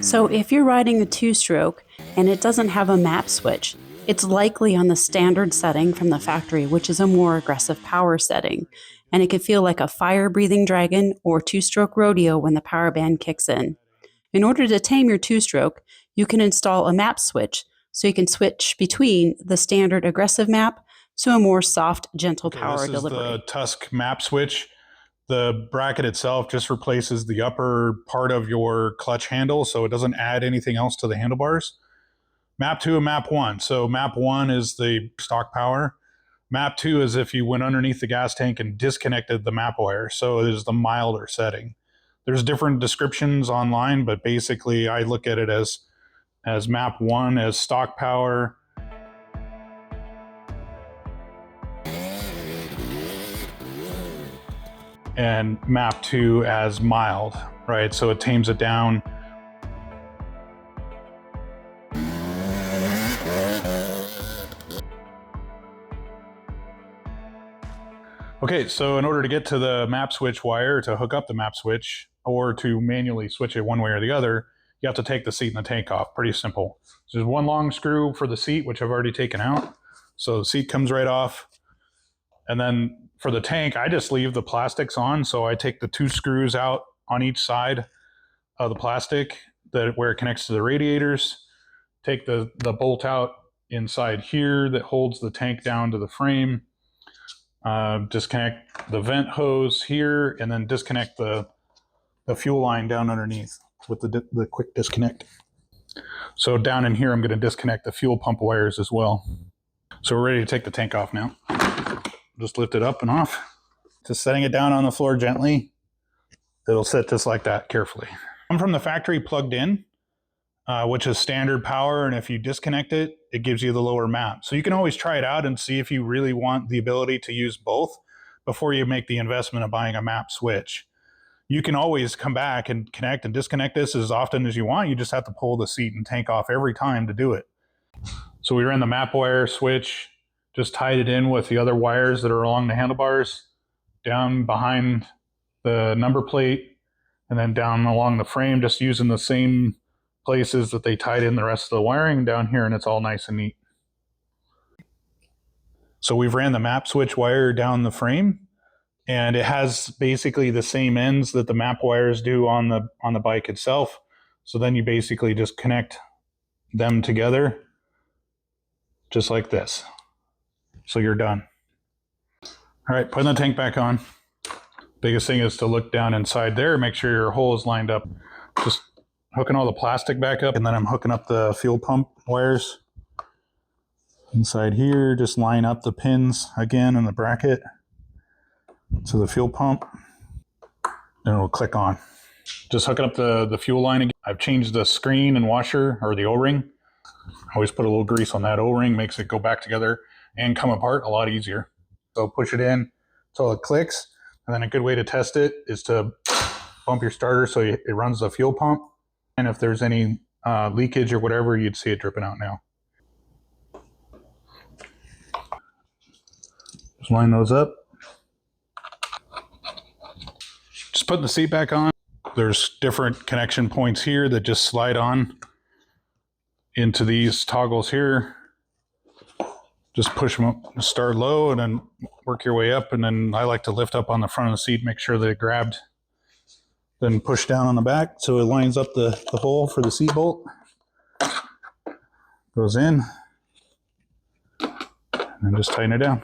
So if you're riding a two-stroke and it doesn't have a map switch, it's likely on the standard setting from the factory, which is a more aggressive power setting, and it can feel like a fire-breathing dragon or two-stroke rodeo when the power band kicks in. In order to tame your two-stroke, you can install a map switch, so you can switch between the standard aggressive map to a more soft, gentle power delivery. This is the Tusk map switch. The bracket itself just replaces the upper part of your clutch handle, so it doesn't add anything else to the handlebars. Map 2 and Map 1. So Map 1 is the stock power. Map 2 is if you went underneath the gas tank and disconnected the map wire, so it is the milder setting. There's different descriptions online, but basically I look at it as Map 1 as stock power, and Map 2 as mild, right? So it tames it down. Okay, so in order to get to the map switch wire, to hook up the map switch, or to manually switch it one way or the other, you have to take the seat and the tank off. Pretty simple. So there's one long screw for the seat, which I've already taken out. So the seat comes right off. And then for the tank, I just leave the plastics on. So I take the 2 screws out on each side of the plastic where it connects to the radiators. Take the bolt out inside here that holds the tank down to the frame. Disconnect the vent hose here, and then disconnect the fuel line down underneath with the quick disconnect. So down in here, I'm going to disconnect the fuel pump wires as well. So we're ready to take the tank off now. Just lift it up and off. Just setting it down on the floor gently. It'll sit just like that, carefully. I'm from the factory plugged in, which is standard power, and if you disconnect it, it gives you the lower map. So you can always try it out and see if you really want the ability to use both before you make the investment of buying a map switch. You can always come back and connect and disconnect this as often as you want. You just have to pull the seat and tank off every time to do it. So we ran the map wire switch, just tied it in with the other wires that are along the handlebars, down behind the number plate, and then down along the frame, just using the same places that they tied in the rest of the wiring down here, and it's all nice and neat. So we've ran the map switch wire down the frame, and it has basically the same ends that the map wires do on the bike itself. So then you basically just connect them together just like this. So you're done. All right, putting the tank back on. Biggest thing is to look down inside there, make sure your hole is lined up. Just hooking all the plastic back up, and then I'm hooking up the fuel pump wires. Inside here, just line up the pins again in the bracket to the fuel pump, and it'll click on. Just hooking up the fuel line again. I've changed the screen and washer, or the O-ring. Always put a little grease on that O-ring, makes it go back together and come apart a lot easier. So push it in until it clicks, and then a good way to test it is to bump your starter so it runs the fuel pump. And if there's any leakage or whatever, you'd see it dripping out now. Just line those up. Just putting the seat back on. There's different connection points here that just slide on into these toggles here. Just push them up, start low, and then work your way up. And then I like to lift up on the front of the seat, make sure that it grabbed. Then push down on the back so it lines up the hole for the seat bolt. Goes in. And just tighten it down.